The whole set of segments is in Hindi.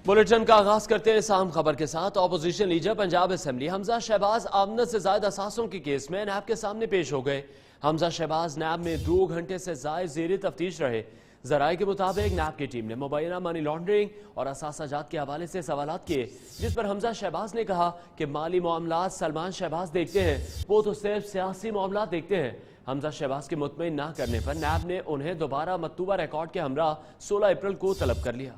बुलेटिन का आगाज करते हैं अहम खबर के साथ। Opposition leader Punjab assembly Hamza Shahbaz आमदन से ज्यादा असासों के केस में नैब के सामने पेश हो गए। हमजा शहबाज नैब में 2 घंटे से ज्यादा जेर तफ्तीश रहे। जराये के मुताबिक नैब की टीम ने मुबैना मनी लॉन्ड्रिंग और असासाजात के हवाले से सवालात किए, जिस पर हमजा शहबाज ने कहा कि माली मामलात सलमान शहबाज देखते हैं, वो तो सिर्फ सियासी मामलात देखते हैं। हमजा शहबाज के मुतमईन ना करने पर नैब ने उन्हें दोबारा मतूबा रिकॉर्ड के हमरा 16 अप्रैल को तलब कर लिया।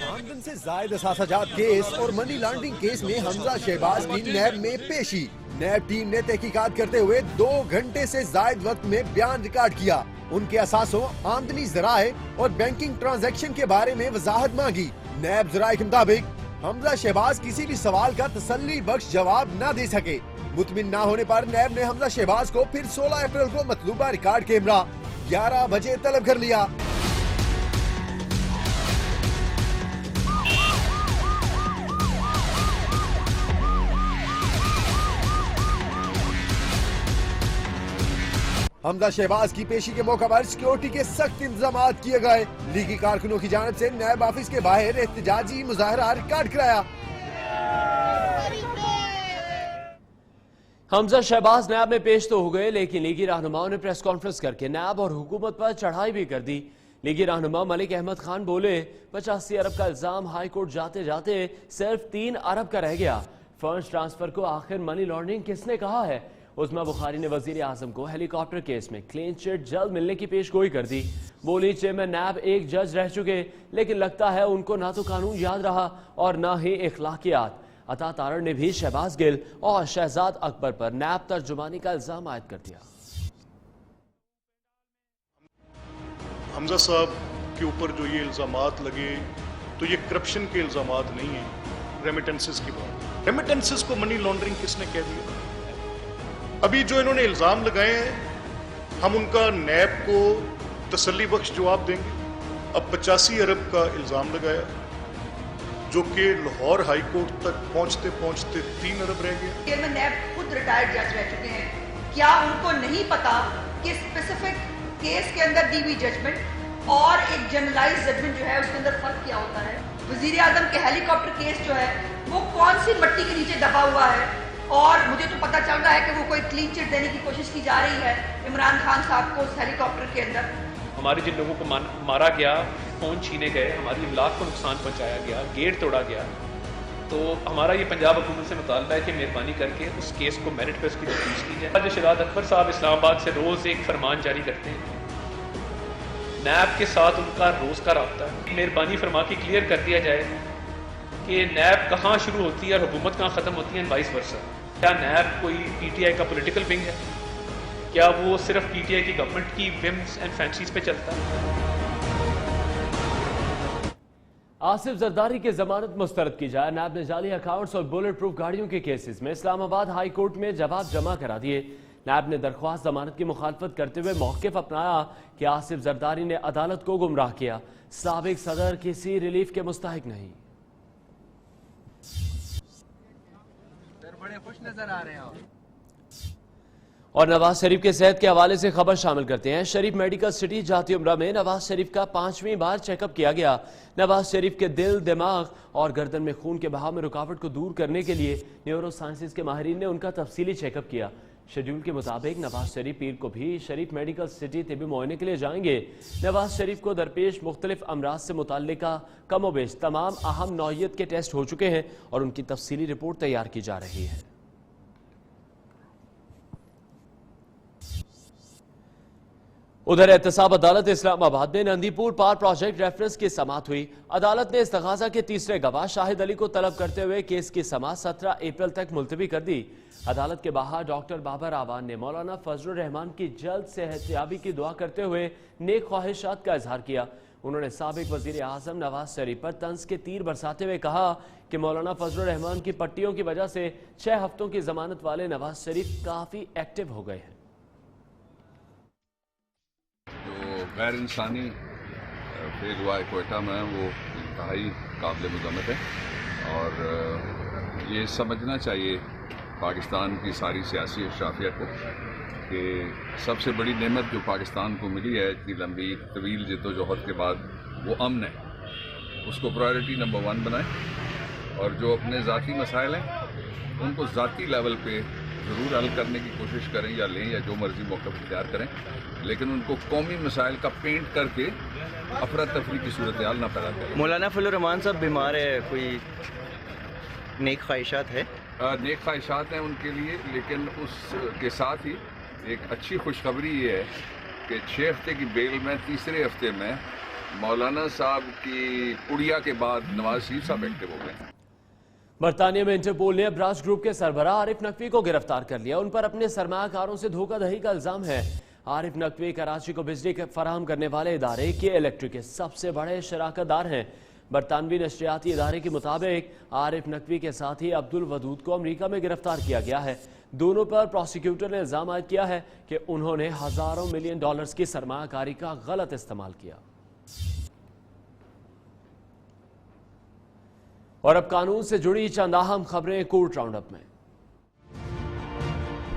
आमदन से जायद असासाजात केस और मनी लॉन्ड्रिंग केस में हमजा शहबाज की नैब में पेशी। नैब टीम ने तहकीकात करते हुए 2 घंटे से जायद वक्त में बयान रिकॉर्ड किया। उनके असासों, आमदनी जराए और बैंकिंग ट्रांजैक्शन के बारे में वजाहत मांगी। नैब जराए के मुताबिक हमजा शहबाज किसी भी सवाल का तसल्ली बख्श जवाब न दे सके। मुतमिन न होने पर नैब ने हमजा शहबाज को फिर 16 अप्रैल को मतलूबा रिकॉर्ड के हमरा 11 बजे तलब कर लिया। हमजा शहबाज की पेशी के मौका पर सिक्योरिटी के सख्त इंतजाम किए गए। लीगी कारकुनों की जानिब से नैब ऑफिस के बाहर एहतजाजी मुजाहरा रिकॉर्ड कराया। हमजा शहबाज नैब में पेश तो हो गए, लेकिन लीगी रहनुमाओं ने प्रेस कॉन्फ्रेंस करके नैब और हुकूमत पर चढ़ाई भी कर दी। लीगी रहनुमा मलिक अहमद खान बोले, 85 अरब का इल्जाम हाई कोर्ट जाते जाते सिर्फ 3 अरब का रह गया। फंड ट्रांसफर को आखिर मनी लॉन्ड्रिंग किसने कहा है? उस्मा बुखारी ने वजीर आजम को हेलीकॉप्टर केस में क्लीन चिट जल्द मिलने की पेशगोई कर दी। बोली, चेयरमैन नैब एक जज रह चुके, लेकिन लगता है उनको ना तो कानून याद रहा और ना ही इखलाकियात। अता तारड़ ने भी शहबाज गिल और शहजाद अकबर पर नैब तर्जुमानी का इल्जाम आयद कर दिया। हमजा साहब के ऊपर जो ये इल्जामात लगे, तो ये करप्शन के इल्जामात नहीं है, रेमिटेंसेस की बात। रेमिटेंसेस को मनी लॉन्ड्रिंग किसने कह दिया? अभी जो इन्होंने इल्जाम लगाए हैं, हम उनका नैब को तसल्ली बख्श जवाब देंगे। अब 85 अरब का इल्जाम लगाया, जो कि लाहौर हाई कोर्ट तक पहुंचते पहुंचते 3 अरब रह गया। चेयरमैन नैब खुद रिटायर्ड जज रह चुके हैं, क्या उनको नहीं पता कि स्पेसिफिक केस के अंदर दी हुई जजमेंट और एक जनरलाइज जजमेंट जो है उसके अंदर फर्क क्या होता है? वजीर आजम के हेलीकॉप्टर केस जो है वो कौन सी मट्टी के नीचे दबा हुआ है, और मुझे तो पता चल रहा है कि वो कोई क्लीन चिट देने की कोशिश की जा रही है इमरान खान साहब को उस हेलीकॉप्टर के अंदर। हमारे जिन लोगों को मारा गया, फोन छीने गए, हमारी इमलाक को नुकसान पहुंचाया गया, गेट तोड़ा गया, तो हमारा ये पंजाब हुकूमत से मुतालबा है कि मेहरबानी करके उस केस को मेरिट पर उसकी तफ्तीश की जाए। आज शहजाद अकबर साहब इस्लामाबाद से रोज़ एक फरमान जारी करते हैं, नैब के साथ उनका रोज़ का रब्ता है। मेहरबानी फरमा के क्लियर कर दिया जाए कि नैब कहाँ शुरू होती है और हुकूमत कहाँ ख़त्म होती है, एंड वाइस वर्सा। क्या नैब कोई पीटीआई का पॉलिटिकल विंग है? क्या वो सिर्फ पीटीआई की गवर्नमेंट की विम्स एंड फैंसीज पे चलता है? आसिफ जरदारी की जमानत मुस्तरद की जाए। नैब ने जाली अकाउंट्स और बुलेट प्रूफ गाड़ियों के केसेस में इस्लामाबाद हाई कोर्ट में जवाब जमा करा दिए। नैब ने दरख्वास्त जमानत की मुखालफत करते हुए मौक़िफ़ अपनाया कि आसिफ जरदारी ने अदालत को गुमराह किया। साबिक सदर किसी रिलीफ के मुस्तहिक नहीं। बड़े खुश नजर आ रहे हैं। और नवाज शरीफ के सेहत के हवाले से खबर शामिल करते हैं। शरीफ मेडिकल सिटी जाती उम्रा में नवाज शरीफ का 5वीं बार चेकअप किया गया। नवाज शरीफ के दिल, दिमाग और गर्दन में खून के बहाव में रुकावट को दूर करने के लिए न्यूरो साइंसेज के माहिरीन ने उनका तफसीली चेकअप किया। शेड्यूल के मुताबिक नवाज शरीफ पीर को भी शरीफ मेडिकल सिटी तिबी मुआयने के लिए जाएंगे। नवाज शरीफ को दरपेश मुख्तलिफ अमराज से मुताल्लिका कमोबेश तमाम अहम नौइयत के टेस्ट हो चुके हैं और उनकी तफसीली रिपोर्ट तैयार की जा रही है। उधर एहतसाब अदालत इस्लामाबाद में नंदीपुर पावर प्रोजेक्ट रेफरेंस की समाअत हुई। अदालत ने इस्तगाजा के तीसरे गवाह शाहिद अली को तलब करते हुए केस की समाअत 17 अप्रैल तक मुलतवी कर दी। अदालत के बाहर डॉक्टर बाबर आवान ने मौलाना फजलुर रहमान की जल्द सेहतयाबी की दुआ करते हुए नेक ख्वाहिशात का इजहार किया। उन्होंने साबिक वजीर आजम नवाज शरीफ पर तंज के तीर बरसाते हुए कहा कि मौलाना फजलुर रहमान की पट्टियों की वजह से 6 हफ्तों की जमानत वाले नवाज शरीफ काफी एक्टिव हो गए हैं। जो गैर इंसानी फेल हुआ है कोयटा में, वो इंतहाई काबिल मज़म्मत है और ये समझना चाहिए पाकिस्तान की सारी सियासी अशराफिया को कि सबसे बड़ी नेमत जो पाकिस्तान को मिली है इतनी लंबी तवील जद्दोजहद के बाद वो अमन है, उसको प्रायोरिटी नंबर 1 बनाएं और जो अपने ज़ाती मसाइल हैं उनको ज़ाती लेवल पे ज़रूर हल करने की कोशिश करें या लें या जो मर्जी मौका इख्तियार करें, लेकिन उनको कौमी मसाइल का पेंट करके अफरा तफरी की सूरत हाल ना पैदा करें। मौलाना फजलुर रहमान साहब बीमार है, कोई नेक ख्वाहिशात है? नेक ख्वाहिशात हैं उनके लिए, लेकिन उसके साथ ही एक अच्छी खुशखबरी ये है कि 6 हफ्ते की बेल में तीसरे हफ्ते में मौलाना साहब की उड़िया के बाद नवाज शरीफ साहब एक्टिव हो गए। बरतानिया में इंटरपोल ने अब्राज ग्रुप के सरबराह आरिफ नकवी को गिरफ्तार कर लिया। उन पर अपने सरमायाकारों से धोखाधड़ी का इल्जाम है। आरिफ नकवी कराची को बिजली फराहम करने वाले इदारे के इलेक्ट्रिक के सबसे बड़े शराकतदार हैं। बरतानवी नशरियाती इदारे के मुताबिक आरिफ नकवी के साथी अब्दुल वदूद को अमरीका में गिरफ्तार किया गया है। दोनों पर प्रोसिक्यूटर ने इल्जाम आयद किया है कि उन्होंने हजारों मिलियन डॉलर्स की सरमायाकारी का गलत इस्तेमाल किया। और अब कानून से जुड़ी चंद अहम खबरें कोर्ट राउंडअप में।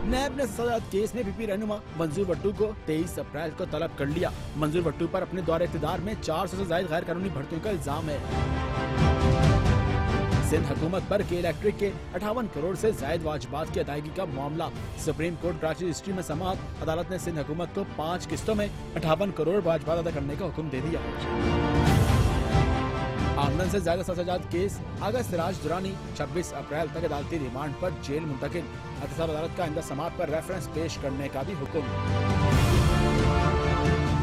नैब ने सजाद केस में पीपी रहनुमा मंजूर भट्टू को 23 अप्रैल को तलब कर लिया। मंजूर भट्टू पर अपने दौरे इक़्तिदार में 400 से ज्यादा गैर कानूनी भर्तियों का इल्जाम है। सिंध हुकूमत पर के इलेक्ट्रिक के 58 करोड़ से ज्यादा वाजिबात की अदायगी का मामला। सुप्रीम कोर्ट कराची रजिस्ट्री में समाअत। अदालत ने सिंध हुकूमत को 5 किस्तों में 58 करोड़ वाजिबात अदा करने का हुक्म दे दिया। आमदन से ज्यादा सजाद केस आगा सिराज दुरानी 26 अप्रैल तक अदालती रिमांड पर जेल मुंतकिल। एहतसाब अदालत का आइंदा समाअत पर रेफरेंस पेश करने का भी हुक्म।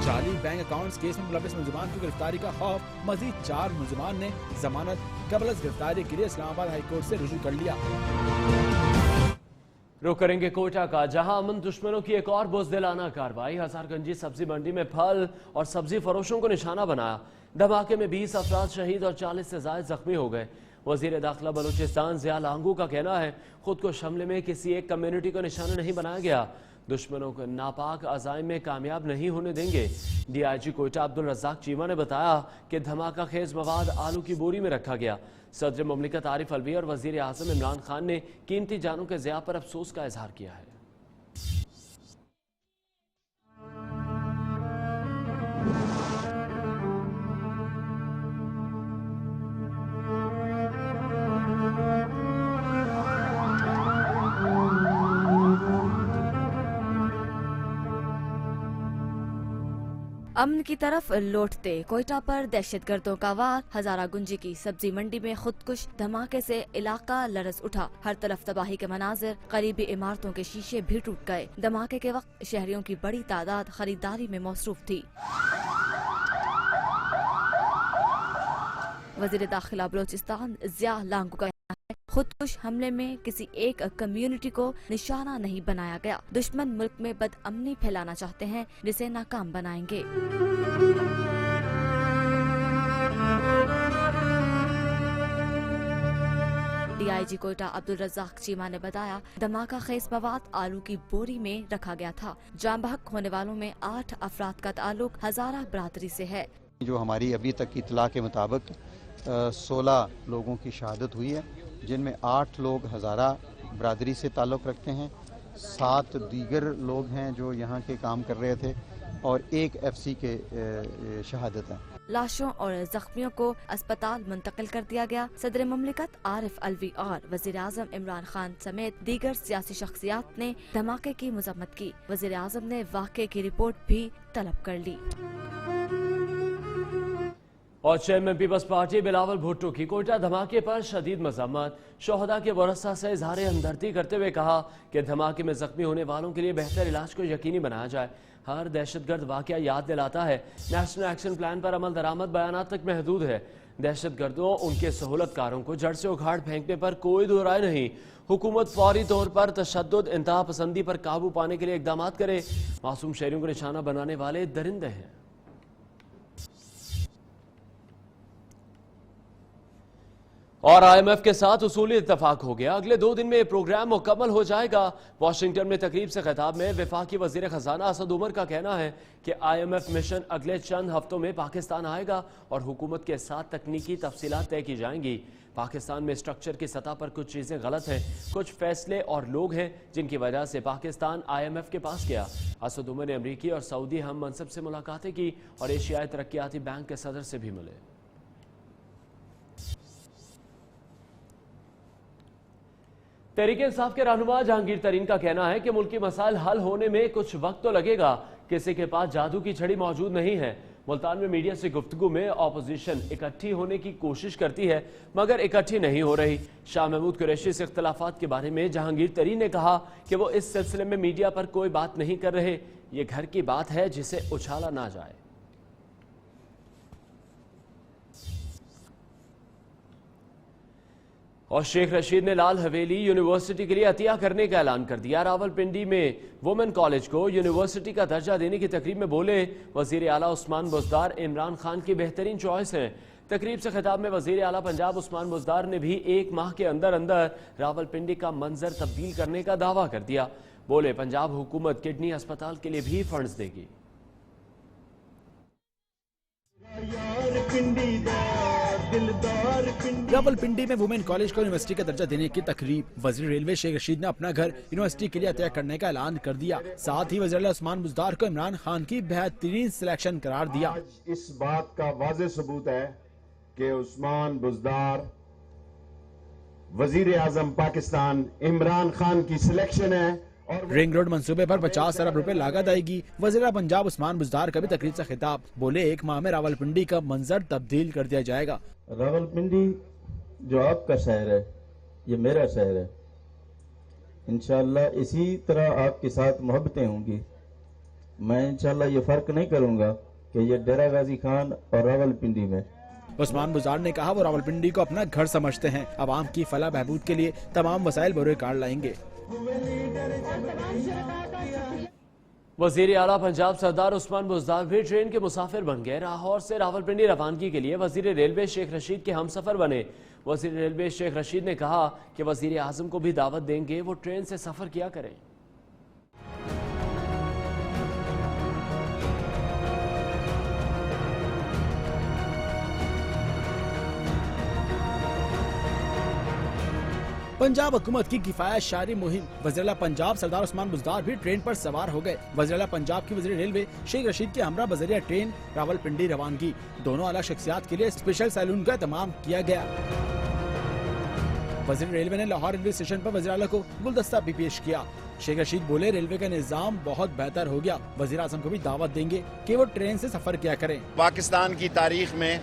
जाली बैंक अकाउंट्स केस में मुलविस मुलजिमान की गिरफ्तारी का खौफ। मजीद 4 मुलजिमान ने जमानत कबल गिरफ्तारी के लिए इस्लामाबाद हाई कोर्ट से रुजू कर लिया। रुख करेंगे कोटा का, जहां अमन दुश्मनों की एक और बुज़दिलाना कार्रवाई। हजारगंजी सब्जी मंडी में फल और सब्जी फरोशों को निशाना बनाया। धमाके में 20 अफराद शहीद और 40 से ज्यादा जख्मी हो गए। वजीर दाखिला बलूचिस्तान ज़िया लांगू का कहना है खुद को हमले में किसी एक कम्युनिटी को निशाना नहीं बनाया गया। दुश्मनों को नापाक अज़ाइम में कामयाब नहीं होने देंगे। DIG कोयटा अब्दुल रज़ाक चीमा ने बताया कि धमाका खेज मवाद आलू की बोरी में रखा गया। सदर मुमलिकत आरिफ अलवी और वजीर आज़म इमरान खान ने कीमती जानों के ज़िया पर अफसोस का इजहार किया है। अमन की तरफ लौटते कोयटा पर दहशतगर्दों का वार। हजारागुंजी की सब्जी मंडी में खुदकुश धमाके से इलाका लरज उठा। हर तरफ तबाही के मनाजिर, करीबी इमारतों के शीशे भी टूट गए। धमाके के वक्त शहरियों की बड़ी तादाद खरीदारी में मसरूफ थी। वजीर दाखिला बलूचिस्तान ज़िया लांगू का खुदकुश हमले में किसी एक कम्युनिटी को निशाना नहीं बनाया गया। दुश्मन मुल्क में बदअमनी फैलाना चाहते हैं जिसे नाकाम बनाएंगे। DIG कोयटा अब्दुल रज़ाक चीमा ने बताया धमाका खेज मवाद आलू की बोरी में रखा गया था। जान बहक होने वालों में 8 अफराद का ताल्लुक हजारा बरादरी से है। जो हमारी अभी तक की इतला के मुताबिक 16 लोगों की शहादत हुई है, जिनमें 8 लोग हज़ारा बरादरी से ताल्लुक़ रखते हैं, 7 दीगर लोग हैं जो यहाँ के काम कर रहे थे और 1 FC के शहादत है। लाशों और जख्मियों को अस्पताल मुंतकिल कर दिया गया। सदर मुमलिकत आरिफ अलवी और वजीर आज़म इमरान खान समेत दीगर सियासी शख्सियात ने धमाके की मजम्मत की। वजीर आज़म ने वाक़े की रिपोर्ट भी तलब कर ली। और चेयरमैन पीपल्स पार्टी बिलावल भुट्टो की कोयटा धमाके पर शदीद मजम्मत। शोहदा के वरसा से इजहार हमदर्दी करते हुए कहा कि धमाके में जख्मी होने वालों के लिए बेहतर इलाज को यकीनी बनाया जाए। हर दहशतगर्द वाक़या याद दिलाता है नेशनल एक्शन प्लान पर अमल दरामद बयानात तक महदूद है। दहशतगर्दों उनके सहूलतकारों को जड़ से उखाड़ फेंकने पर कोई दो राय नहीं। हुकूमत फौरी तौर पर तशद्दुद इंतहा पसंदी पर काबू पाने के लिए इकदाम करे। मासूम शहरियों को निशाना बनाने वाले दरिंदे हैं। और IMF के साथ उसूली इत्तफाक हो गया। अगले 2 दिन में प्रोग्राम मुकम्मल हो जाएगा। वाशिंगटन में तकरीब से खिताब में वफाकी वजीर खजाना असद उमर का कहना है कि IMF मिशन अगले चंद हफ्तों में पाकिस्तान आएगा और हुकूमत के साथ तकनीकी तफसीलात तय की जाएंगी। पाकिस्तान में स्ट्रक्चर की सतह पर कुछ चीजें गलत हैं, कुछ फैसले और लोग हैं जिनकी वजह से पाकिस्तान IMF के पास गया। असद उमर ने अमरीकी और सऊदी हम मनसब से मुलाकातें की और एशियाई तरक्याती बैंक के सदर से भी मिले। तहरीक इंसाफ के रहनुमा जहांगीर तरीन का कहना है कि मुल्की मसाइल हल होने में कुछ वक्त तो लगेगा, किसी के पास जादू की छड़ी मौजूद नहीं है। मुल्तान में मीडिया से गुफ्तगू में ऑपोजिशन इकट्ठी होने की कोशिश करती है मगर इकट्ठी नहीं हो रही। शाह महमूद कुरैशी से इख्तलाफात के बारे में जहांगीर तरीन ने कहा कि वो इस सिलसिले में मीडिया पर कोई बात नहीं कर रहे, ये घर की बात है जिसे उछाला ना जाए। और शेख रशीद ने लाल हवेली यूनिवर्सिटी के लिए अतिया करने का ऐलान कर दिया। रावलपिंडी में वुमेन कॉलेज को यूनिवर्सिटी का दर्जा देने की तकरीब में बोले वजीर आला उस्मान बुज़दार इमरान खान की बेहतरीन चॉइस है। तकरीब से खिताब में वजीर आला पंजाब उस्मान बुज़दार ने भी 1 माह के अंदर अंदर रावलपिंडी का मंजर तब्दील करने का दावा कर दिया। बोले पंजाब हुकूमत किडनी अस्पताल के लिए भी फंड्स देगी। रावलपिंडी में वुमेन कॉलेज को यूनिवर्सिटी का दर्जा देने की तकरीब। वजीर रेलवे शेख रशीद ने अपना घर यूनिवर्सिटी के लिए तय करने का ऐलान कर दिया। साथ ही वज़ीर आला उस्मान बुज़दार को इमरान खान की बेहतरीन सिलेक्शन करार दिया। इस बात का वाज़ेह सबूत है कि उस्मान बुज़दार वजीर आज़म पाकिस्तान इमरान खान की सिलेक्शन है। रिंग रोड मंसूबे पर 50 अरब रुपए लागत आएगी। वज़ीर पंजाब उस्मान बुज़दार का भी तकरीब से खिताब। बोले 1 माह में रावलपिंडी का मंजर तब्दील कर दिया जाएगा। रावलपिंडी जो आपका शहर है ये मेरा शहर है। इंशाअल्लाह इसी तरह आपके साथ मोहब्बतें होंगी। मैं इंशाअल्लाह ये फर्क नहीं करूंगा कि ये डेरा गाजी खान और रावलपिंडी में। उस्मान बुज़दार ने कहा वो रावलपिंडी को अपना घर समझते हैं। अवाम की फलाह बहबूद के लिए तमाम वसाइल बरोकार लाएंगे। वजीर आला पंजाब सरदार उस्मान बुज़दार भी ट्रेन के मुसाफिर बन गए। लाहौर से रावलपिंडी रवानगी के लिए वजीर रेलवे शेख रशीद के हमसफर बने। वजीर रेलवे शेख रशीद ने कहा कि वजीर आज़म को भी दावत देंगे वो ट्रेन से सफर किया करें। पंजाब हुकूमत की किफायत शारी मुहिम। वज़ीर पंजाब सरदार उस्मान बुज़दार भी ट्रेन पर सवार हो गए। वज़ीर पंजाब की वज़ीर रेलवे शेख रशीद के हमरा बजरिया ट्रेन रावलपिंडी रवानगी। दोनों आला शख्सियात के लिए स्पेशल सैलून का एहतमाम किया गया। वज़ीर रेलवे ने लाहौर रेलवे स्टेशन पर वज़ीर आला को गुलदस्ता भी पेश किया। शेख रशीद बोले रेलवे का निज़ाम बहुत बेहतर हो गया। वज़ीर आज़म को भी दावत देंगे कि वो ट्रेन से सफर किया करें। पाकिस्तान की तारीख में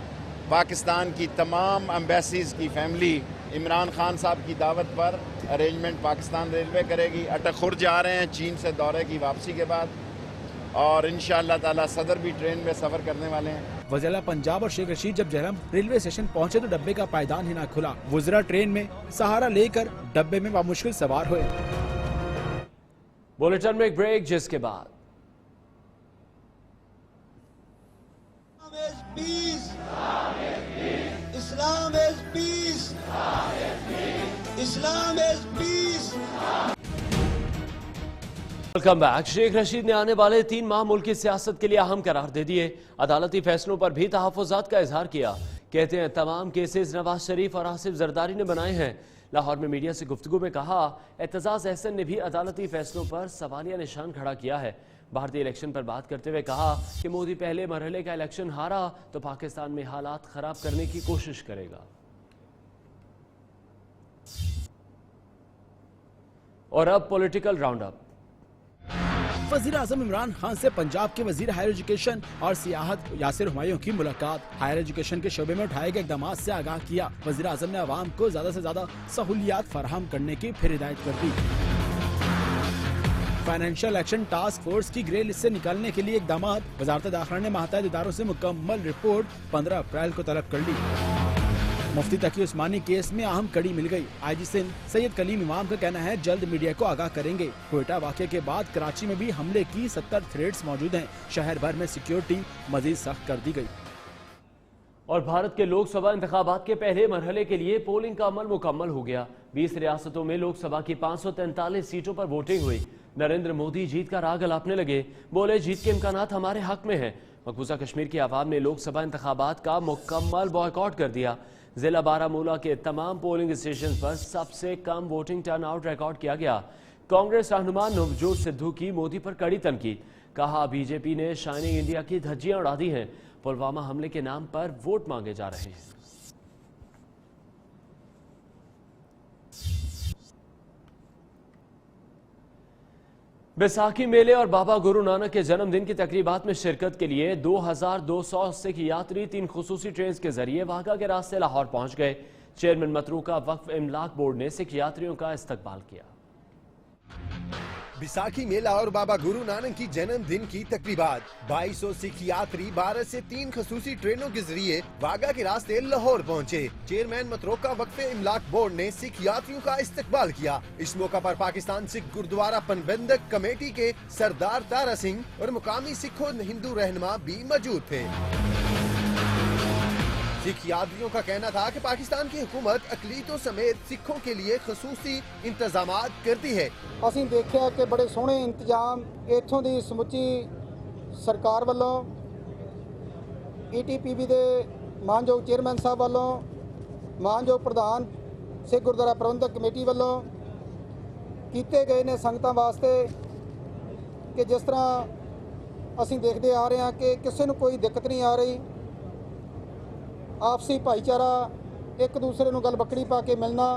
पाकिस्तान की तमाम एम्बेसीज की फैमिली इमरान खान साहब की दावत पर अरेंजमेंट पाकिस्तान रेलवे करेगी। अटखुर जा रहे हैं चीन से दौरे की वापसी के बाद और इंशाअल्लाह ताला सदर भी ट्रेन में सफर करने वाले हैं। वज़ीर पंजाब और शेख रशीद जब जहलम रेलवे स्टेशन पहुंचे तो डब्बे का पायदान ही ना खुला। वज़ीर ट्रेन में सहारा लेकर डब्बे में बामुश्किल सवार हुए। बुलेटिन में एक ब्रेक जिसके बाद Islam is peace. Islam is peace. Welcome back. Sheikh Rashid ने आने वाले 3 माह मुल्क की सियासत के लिए अहम करार दे दिए। अदालती फैसलों पर भी तहफ़्फ़ुज़ात का इजहार किया। कहते हैं तमाम केसेस नवाज शरीफ और आसिफ जरदारी ने बनाए हैं। लाहौर में मीडिया से गुफ्तगू में कहा एतजाज़ अहसन ने भी अदालती फैसलों पर सवालिया निशान खड़ा किया है। भारतीय इलेक्शन पर बात करते हुए कहा कि मोदी पहले मरहले का इलेक्शन हारा तो पाकिस्तान में हालात खराब करने की कोशिश करेगा। और अब पॉलिटिकल राउंड अप। वज़ीर आज़म इमरान खान से पंजाब के वज़ीर हायर एजुकेशन और सियाहत यासिर हुमायूं की मुलाकात। हायर एजुकेशन के शोबे में उठाए गए इक़दामात से आगाह किया। वज़ीर आज़म ने आवाम को ज्यादा से ज्यादा सहूलियात फराहम करने की फिर हिदायत कर दी। फाइनेंशियल एक्शन टास्क फोर्स की ग्रे लिस्ट से निकालने के लिए इक़दामात। वज़ारत दाखिला ने माहताज इदारों से मुकम्मल रिपोर्ट 15 अप्रैल को तलब कर ली। मुफ्ती तकी उस्मानी केस में अहम कड़ी मिल गई। IG सिंध सैयद कलीम इमाम का कहना है जल्द मीडिया को आगाह करेंगे। कोयटा वाक़े के बाद कराची में भी हमले की 70 थ्रेड्स मौजूद हैं। शहर भर में सिक्योरिटी मजीद सख्त कर दी गई। और भारत के लोकसभा इंतखाबात के पहले मरहले के लिए पोलिंग का अमल मुकम्मल हो गया। 20 रियासतों में लोकसभा की 543 सीटों पर वोटिंग हुई। नरेंद्र मोदी जीत का राग अलापने लगे, बोले जीत के इम्कानात हमारे हक में हैं। मकबूजा कश्मीर की आवाम ने लोकसभा इंतखाबात का मुकम्मल बॉयकॉट कर दिया। जिला बारामूला के तमाम पोलिंग स्टेशन पर सबसे कम वोटिंग टर्नआउट रिकॉर्ड किया गया। कांग्रेस रहनुमा नवजोत सिद्धू की मोदी पर कड़ी तनकीद, कहा बीजेपी ने शाइनिंग इंडिया की धज्जियां उड़ा दी हैं। पुलवामा हमले के नाम पर वोट मांगे जा रहे हैं। बैसाखी मेले और बाबा गुरु नानक के जन्मदिन की तकरीबात में शिरकत के लिए 2200 सिख यात्री 3 खुसूसी ट्रेन के जरिए वाघा के रास्ते लाहौर पहुंच गए। चेयरमैन मतरूका वक्फ इमलाक बोर्ड ने सिख यात्रियों का इस्तकबाल किया। बैसाखी मेला और बाबा गुरु नानक की जन्मदिन की तकरीबात। 2200 सिख यात्री भारत से 3 खसूसी ट्रेनों के जरिए वाघा के रास्ते लाहौर पहुंचे। चेयरमैन मतरोका वक्फ इमलाक बोर्ड ने सिख यात्रियों का इस्तकबाल किया। इस मौका पर पाकिस्तान सिख गुरुद्वारा प्रबंधक कमेटी के सरदार तारा सिंह और मुकामी सिखों हिंदू रहनुमा भी मौजूद थे। सिख यात्रियों का कहना था कि पाकिस्तान की हुकूमत अकलीतों समेत सिखों के लिए खसूसी इंतजामात करती है। ਅਸੀਂ ਦੇਖਿਆ ਕਿ ਬੜੇ ਸੋਹਣੇ ਇੰਤਜ਼ਾਮ ਇੱਥੋਂ ਦੀ ਸਮੁੱਚੀ ਸਰਕਾਰ ਵੱਲੋਂ ਈਟੀਪੀਬੀ ਦੇ ਮਾਨਯੋਗ ਚੇਅਰਮੈਨ ਸਾਹਿਬ ਵੱਲੋਂ ਮਾਨਯੋਗ ਪ੍ਰਧਾਨ ਸਿੱਖ ਗੁਰਦੁਆਰਾ ਪ੍ਰਬੰਧਕ ਕਮੇਟੀ ਵੱਲੋਂ ਕੀਤੇ ਗਏ ਨੇ ਸੰਗਤਾਂ ਵਾਸਤੇ ਕਿ ਜਿਸ ਤਰ੍ਹਾਂ ਅਸੀਂ ਦੇਖਦੇ ਆ ਰਹੇ ਹਾਂ ਕਿ ਕਿਸੇ ਨੂੰ ਕੋਈ ਦਿੱਕਤ ਨਹੀਂ ਆ ਰਹੀ। आपसी भाईचारा एक दूसरे ਨੂੰ गल बकड़ी पा के मिलना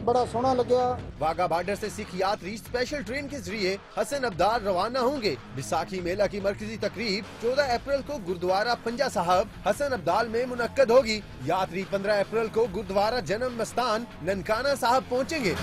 बड़ा सोहना लग्या। वाघा बॉर्डर से सिख यात्री स्पेशल ट्रेन के जरिए हसन अब्दाल रवाना होंगे। बैसाखी मेला की मरकजी तकरीब 14 अप्रैल को गुरुद्वारा पंजा साहब हसन अब्दाल में मुनक्कद होगी। यात्री 15 अप्रैल को गुरुद्वारा जन्म मस्तान ननकाना साहब पहुँचेंगे।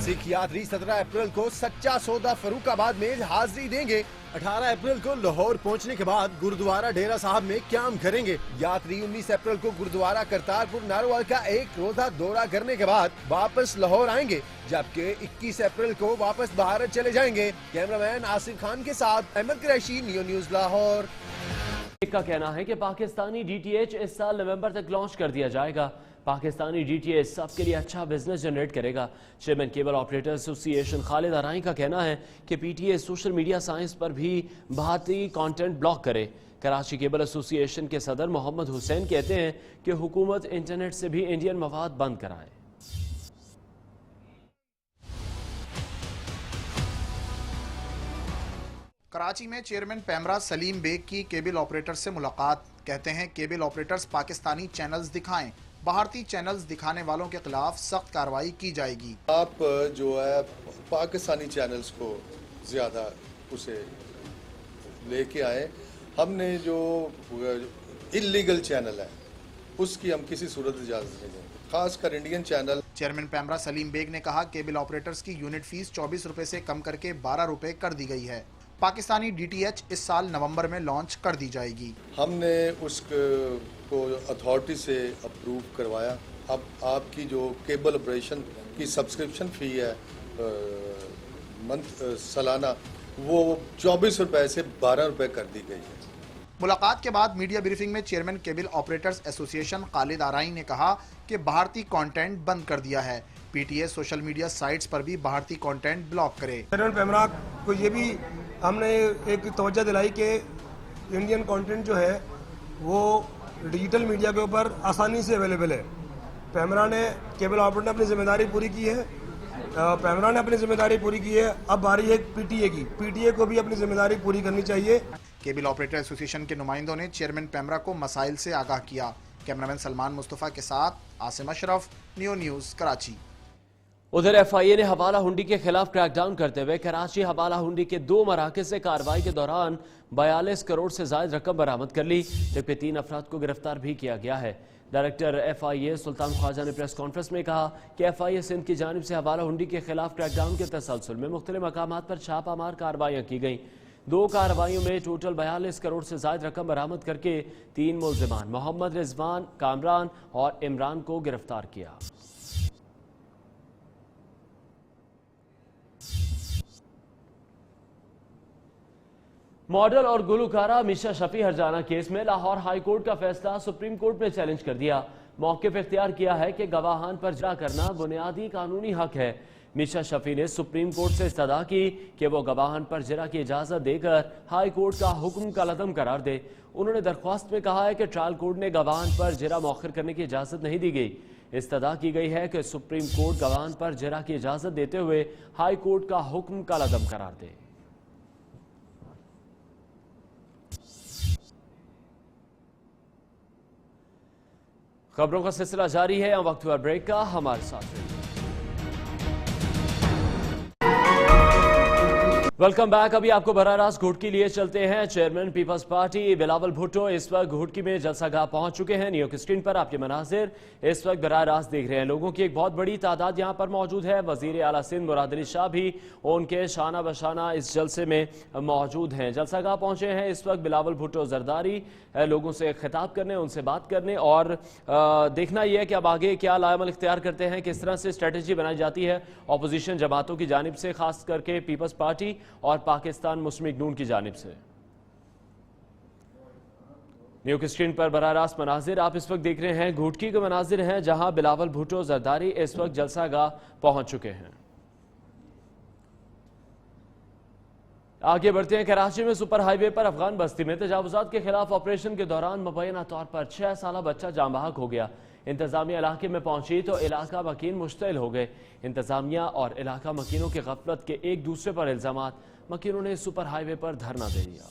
सिख यात्री 17 अप्रैल को सच्चा सौदा फरूखाबाद में हाजिरी देंगे। 18 अप्रैल को लाहौर पहुंचने के बाद गुरुद्वारा डेरा साहब में क्याम करेंगे। यात्री 19 अप्रैल को गुरुद्वारा करतारपुर नारोवाल का एक रोजा दौरा करने के बाद वापस लाहौर आएंगे, जबकि 21 अप्रैल को वापस भारत चले जाएंगे। कैमरामैन आसिफ खान के साथ अहमद कुरैशी, नियो न्यूज लाहौर। का कहना है कि पाकिस्तानी डीटीएच इस साल नवंबर तक लॉन्च कर दिया जाएगा। पाकिस्तानी डीटीएच सबके लिए अच्छा बिजनेस जनरेट करेगा। Chairman cable operator association Khalid Arai का कहना है कि पीटीए सोशल मीडिया साइंस पर भी भारतीय कंटेंट ब्लॉक करे। कराची केबल एसोसिएशन के सदर मोहम्मद हुसैन कहते हैं कि हुकूमत इंटरनेट से भी इंडियन मवाद बंद कराए। कराची में चेयरमैन पैमरा सलीम बेग की केबल ऑपरेटर से मुलाकात। कहते हैं केबल ऑपरेटर्स पाकिस्तानी चैनल्स दिखाएं, भारतीय चैनल्स दिखाने वालों के खिलाफ सख्त कार्रवाई की जाएगी। आप जो है पाकिस्तानी चैनल्स को ज़्यादा उसे लेके आए। हमने जो इल्लीगल चैनल है उसकी हम किसी सूरत इजाज़त नहीं देंगे, खासकर Indian channel. Chairman PEMRA Saleem Baig ने कहा केबल ऑपरेटर्स की यूनिट फीस 24 रुपए से कम करके 12 रुपए कर दी गई है। पाकिस्तानी डीटीएच इस साल नवंबर में लॉन्च कर दी जाएगी। हमने उसको अथॉरिटी से अप्रूव करवाया। अब आपकी जो केबल ऑपरेशन की सब्सक्रिप्शन फ़ी है सालाना, वो 24 रुपए से 12 रुपए कर दी गई है। मुलाकात के बाद मीडिया ब्रीफिंग में chairman cable operators association Khalid Arai ने कहा कि भारतीय कंटेंट बंद कर दिया है। पीटीए सोशल मीडिया साइट्स पर भी भारतीय कंटेंट ब्लॉक करे। चेयरमैन पैमरा को ये भी हमने एक तवज्जो दिलाई कि इंडियन कंटेंट जो है वो डिजिटल मीडिया के ऊपर आसानी से अवेलेबल है। पैमरा ने केबल ऑपरेटर ने अपनी जिम्मेदारी पूरी की है, पैमरा ने अपनी जिम्मेदारी पूरी की है। अब बारी है पीटीए की, पीटीए को भी अपनी जिम्मेदारी पूरी करनी चाहिए। केबल ऑपरेटर एसोसिएशन के नुमाइंदों ने चेयरमैन पैमरा को मसाइल से आगाह किया। कैमरामैन सलमान मुस्तफ़ा के साथ आसिम अशरफ, नियो न्यूज़ कराची। उधर एफआईए ने हवाला हुंडी के खिलाफ क्रैकडाउन करते हुए कराची हवाला हुंडी के 2 मराकज़ से कार्रवाई के दौरान 42 करोड़ से ज्यादा रकम बरामद कर ली, जबकि 3 अफराद को गिरफ्तार भी किया गया है। डायरेक्टर एफआईए सुल्तान ख्वाजा ने प्रेस कॉन्फ्रेंस में कहा कि एफआईए सिंध की जानिब से हवाला हुंडी के खिलाफ क्रैकडाउन के तसलसल में मुख्तलिफ मकामात पर छापामार कार्रवाइयाँ की गईं। 2 कार्रवाइयों में टोटल 42 करोड़ से ज्यादा रकम बरामद करके 3 मुल्जिमान मोहम्मद रिजवान, कामरान और इमरान को गिरफ्तार किया। मॉडल और गुलकारा मीशा शफी हरजाना केस में लाहौर हाई कोर्ट का फैसला सुप्रीम कोर्ट ने चैलेंज कर दिया। मौक़िफ़ इख्तियार किया है कि गवाहान पर जरा करना बुनियादी कानूनी हक है। मीशा शफी ने सुप्रीम कोर्ट से इस्तदा की कि वो गवाहान पर जरा की इजाज़त देकर हाई कोर्ट का हुक्म कलअदम करार दे। उन्होंने दरख्वास्त में कहा है कि ट्रायल कोर्ट ने गवाहान पर जरा मौखर करने की इजाज़त नहीं दी गई। इस्तदा की गई है कि सुप्रीम कोर्ट गवाहान पर जरा की इजाज़त देते हुए हाई कोर्ट का हुक्म कलअदम करार दे। खबरों का सिलसिला जारी है। वक्त हुआ ब्रेक का, हमारे साथ रहिए। Welcome back. अभी आपको बराह रास्त घुटकी लिए चलते हैं। चेयरमैन पीपल्स पार्टी बिलावल भुट्टो इस वक्त घुटकी में जलसागाह पहुंच चुके हैं। न्यूयॉर्क स्क्रीन पर आपके मनाजिर इस वक्त बराह रास्त देख रहे हैं। लोगों की एक बहुत बड़ी तादाद यहां पर मौजूद है। वजीर आला सिंध मुराद अली शाह भी उनके शाना बशाना इस जलसे में मौजूद हैं। जलसागाह पहुंचे हैं इस वक्त बिलावल भुट्टो जरदारी लोगों से खिताब करने, उनसे बात करने और देखना यह है कि अब आगे क्या लामल इख्तियार करते हैं, किस तरह से स्ट्रेटजी बनाई जाती है अपोजिशन जमातों की जानिब से, खास करके पीपल्स पार्टी और पाकिस्तान मुस्लिम लीग नून की जानिब से। न्यूयॉर्क स्क्रीन पर बराह रास्त मनाजिर आप इस वक्त देख रहे हैं। घुटकी के मनाजिर हैं जहां बिलावल भुट्टो जरदारी इस वक्त जलसागाह पहुंच चुके हैं। आगे बढ़ते हैं। कराची में सुपर हाईवे पर अफगान बस्ती में तजावुजात के खिलाफ ऑपरेशन के दौरान मुबैना तौर पर 6 साला बच्चा जाँ बहक हो गया। इंतजामिया इलाके में पहुंची तो इलाका मकीन मुश्तइल हो गए। इंतजामिया और इलाका मकीनों के गफलत के एक दूसरे पर इल्जामात। मकीनों ने सुपर हाईवे पर धरना दे दिया।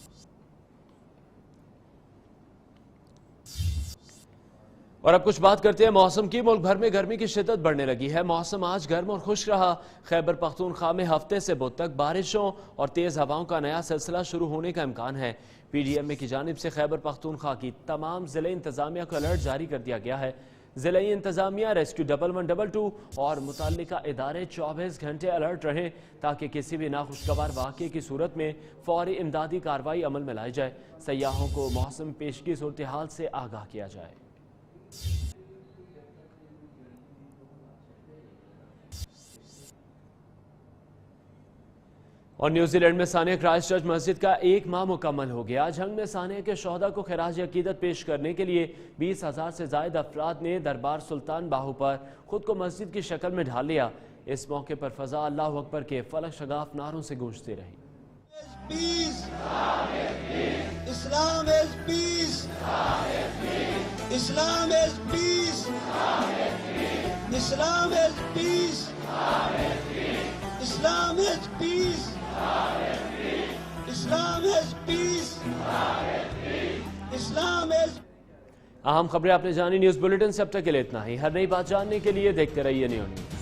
और अब कुछ बात करते हैं मौसम की। मुल्क भर में गर्मी की शिद्दत बढ़ने लगी है। मौसम आज गर्म और खुश रहा। खैबर पख्तूनख्वा में हफ्ते से बुध तक बारिशों और तेज हवाओं का नया सिलसिला शुरू होने का इम्कान है। PDMA की जानिब से खैबर पख्तूनख्वा की तमाम जिले इंतजामिया को अलर्ट जारी कर दिया गया है। जिले इंतजामिया रेस्क्यू 1112 और मुतल्लिका इदारे 24 घंटे अलर्ट रहें ताकि किसी भी नाखुशगवार वाक़े की सूरत में फौरी इमदादी कार्रवाई अमल में लाई जाए। सयाहों को मौसम पेशगी सूरत हाल से आगाह किया जाए। और न्यूजीलैंड में सानिया क्राइस्टचर्च मस्जिद का 1 माह मुकम्मल हो गया। जंग में सानिया के शोहदा को खिराज अकीदत पेश करने के लिए 20,000 से जायद अफराद ने दरबार सुल्तान बाहू पर खुद को मस्जिद की शक्ल में ढाल लिया। इस मौके पर फजा अल्लाहु अकबर के फलक शगाफ नारों से गूंजती रही। Islam is peace. Islam is peace. Islam is peace. Islam is peace. Islam is peace. Islam is अहम खबरें आपने जानी। न्यूज बुलेटिन से अब तक के लिए इतना ही। हर नई बात जानने के लिए देखते रहिए न्यूज़।